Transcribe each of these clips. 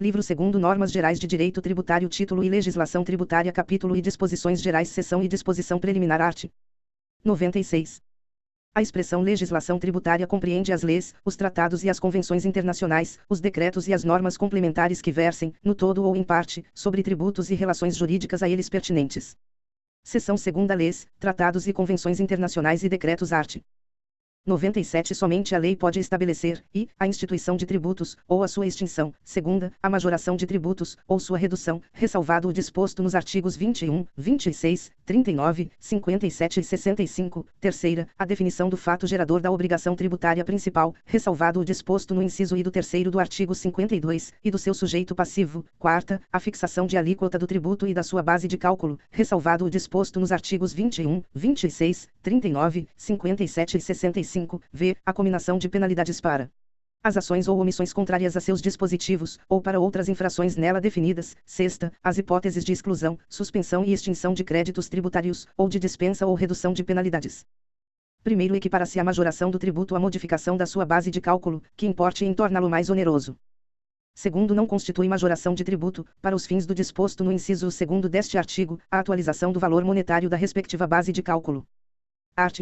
Livro 2º Normas Gerais de Direito Tributário Título e Legislação Tributária Capítulo e Disposições Gerais Seção e Disposição Preliminar Art. 96. A expressão legislação tributária compreende as leis, os tratados e as convenções internacionais, os decretos e as normas complementares que versem, no todo ou em parte, sobre tributos e relações jurídicas a eles pertinentes. Seção 2ª Leis, tratados e convenções internacionais e decretos art. 97 Somente a lei pode estabelecer, e, a instituição de tributos, ou a sua extinção, segunda, a majoração de tributos, ou sua redução, ressalvado o disposto nos artigos 21, 26, 39, 57 e 65, terceira, a definição do fato gerador da obrigação tributária principal, ressalvado o disposto no inciso I do terceiro do artigo 52, e do seu sujeito passivo, quarta, a fixação de alíquota do tributo e da sua base de cálculo, ressalvado o disposto nos artigos 21, 26, 39, 57 e 65, v. A cominação de penalidades para as ações ou omissões contrárias a seus dispositivos, ou para outras infrações nela definidas. Sexta, as hipóteses de exclusão, suspensão e extinção de créditos tributários, ou de dispensa ou redução de penalidades. Primeiro, equipara-se a majoração do tributo à modificação da sua base de cálculo, que importe em torná-lo mais oneroso. Segundo, não constitui majoração de tributo, para os fins do disposto no inciso 2º deste artigo, a atualização do valor monetário da respectiva base de cálculo. Art.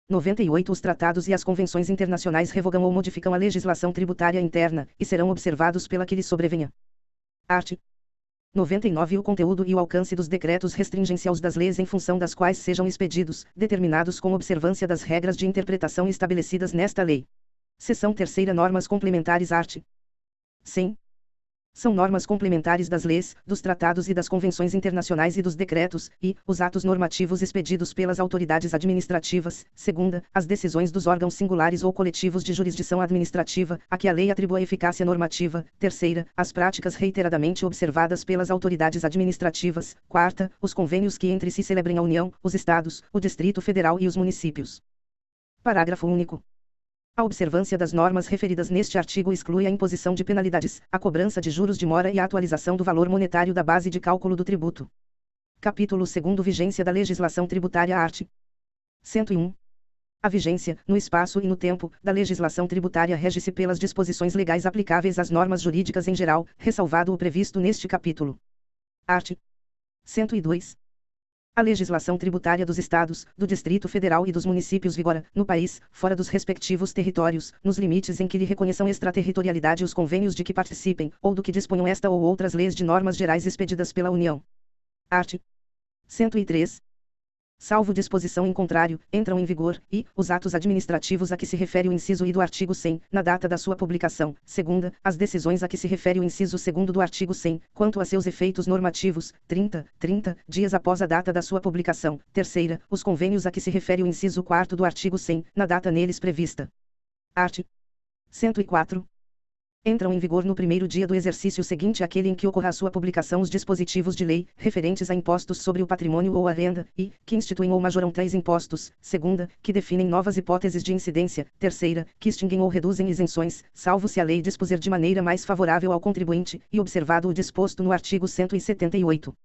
98 Os tratados e as convenções internacionais revogam ou modificam a legislação tributária interna, e serão observados pela que lhes sobrevenha. Art. 99 O conteúdo e o alcance dos decretos restringem-se aos das leis em função das quais sejam expedidos, determinados com observância das regras de interpretação estabelecidas nesta lei. Seção 3ª Normas complementares art. 100. São normas complementares das leis, dos tratados e das convenções internacionais e dos decretos, e, os atos normativos expedidos pelas autoridades administrativas. Segunda, as decisões dos órgãos singulares ou coletivos de jurisdição administrativa, a que a lei atribua eficácia normativa. Terceira, as práticas reiteradamente observadas pelas autoridades administrativas. Quarta, os convênios que entre si celebrem a União, os Estados, o Distrito Federal e os municípios. Parágrafo único. A observância das normas referidas neste artigo exclui a imposição de penalidades, a cobrança de juros de mora e a atualização do valor monetário da base de cálculo do tributo. Capítulo 2º Vigência da legislação tributária art. 101. A vigência, no espaço e no tempo, da legislação tributária rege-se pelas disposições legais aplicáveis às normas jurídicas em geral, ressalvado o previsto neste capítulo. Art. 102. A legislação tributária dos Estados, do Distrito Federal e dos municípios vigora, no país, fora dos respectivos territórios, nos limites em que lhe reconheçam extraterritorialidade os convênios de que participem, ou do que disponham esta ou outras leis de normas gerais expedidas pela União. Art. 103. Salvo disposição em contrário, entram em vigor, e, os atos administrativos a que se refere o inciso I do artigo 100, na data da sua publicação. Segunda, as decisões a que se refere o inciso 2º do artigo 100, quanto a seus efeitos normativos, 30 dias após a data da sua publicação. Terceira, os convênios a que se refere o inciso 4º do artigo 100, na data neles prevista. Art. 104. Entram em vigor no primeiro dia do exercício seguinte àquele em que ocorra a sua publicação os dispositivos de lei, referentes a impostos sobre o patrimônio ou a renda, e, que instituem ou majoram tais impostos. Segunda, que definem novas hipóteses de incidência. Terceira, que extinguem ou reduzem isenções, salvo se a lei dispuser de maneira mais favorável ao contribuinte, e observado o disposto no artigo 178.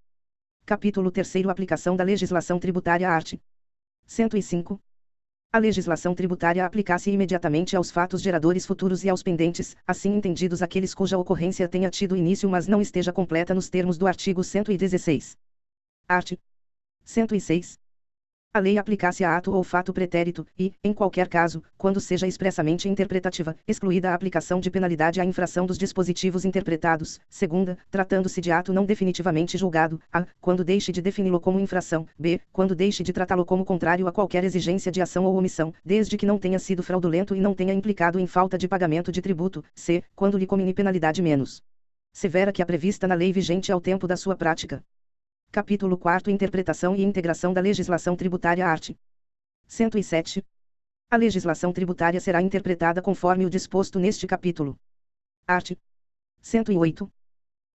Capítulo 3º Aplicação da legislação tributária art. 105. A legislação tributária aplica-se imediatamente aos fatos geradores futuros e aos pendentes, assim entendidos aqueles cuja ocorrência tenha tido início mas não esteja completa nos termos do artigo 116. Art. 106. A lei aplica-se a ato ou fato pretérito, e, em qualquer caso, quando seja expressamente interpretativa, excluída a aplicação de penalidade à infração dos dispositivos interpretados. Segunda, tratando-se de ato não definitivamente julgado, a, quando deixe de defini-lo como infração, b, quando deixe de tratá-lo como contrário a qualquer exigência de ação ou omissão, desde que não tenha sido fraudulento e não tenha implicado em falta de pagamento de tributo, c, quando lhe comine penalidade menos severa que a prevista na lei vigente ao tempo da sua prática. Capítulo 4 Interpretação e integração da legislação tributária art. 107. A legislação tributária será interpretada conforme o disposto neste capítulo. Art. 108.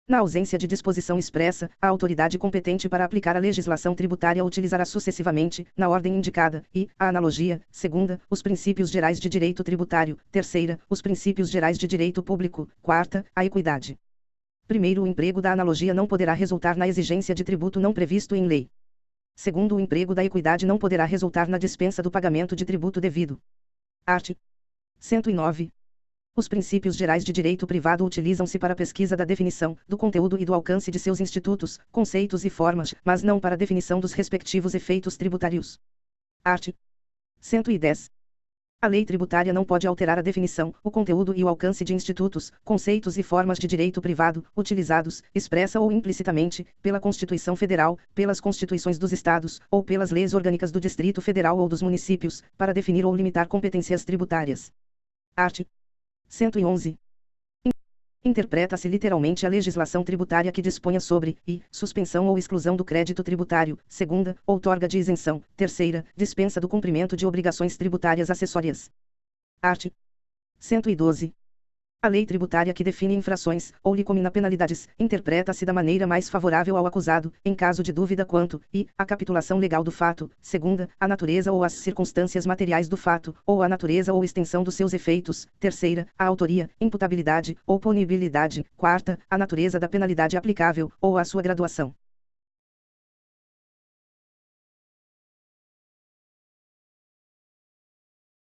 Na ausência de disposição expressa, a autoridade competente para aplicar a legislação tributária utilizará sucessivamente, na ordem indicada, e, a analogia. Segunda, os princípios gerais de direito tributário. Terceira, os princípios gerais de direito público. Quarta, a equidade. Primeiro, o emprego da analogia não poderá resultar na exigência de tributo não previsto em lei. Segundo, o emprego da equidade não poderá resultar na dispensa do pagamento de tributo devido. Art. 109. Os princípios gerais de direito privado utilizam-se para a pesquisa da definição, do conteúdo e do alcance de seus institutos, conceitos e formas, mas não para a definição dos respectivos efeitos tributários. Art. 110. A lei tributária não pode alterar a definição, o conteúdo e o alcance de institutos, conceitos e formas de direito privado, utilizados, expressa ou implicitamente, pela Constituição Federal, pelas Constituições dos Estados, ou pelas leis orgânicas do Distrito Federal ou dos municípios, para definir ou limitar competências tributárias. Art. 111. Interpreta-se literalmente a legislação tributária que disponha sobre, e, suspensão ou exclusão do crédito tributário, segunda, outorga de isenção, terceira, dispensa do cumprimento de obrigações tributárias acessórias. Art. 112. A lei tributária que define infrações, ou lhe comina penalidades, interpreta-se da maneira mais favorável ao acusado, em caso de dúvida quanto, e, a capitulação legal do fato, segunda, a natureza ou as circunstâncias materiais do fato, ou a natureza ou extensão dos seus efeitos, terceira, a autoria, imputabilidade, ou punibilidade, quarta, a natureza da penalidade aplicável, ou a sua graduação.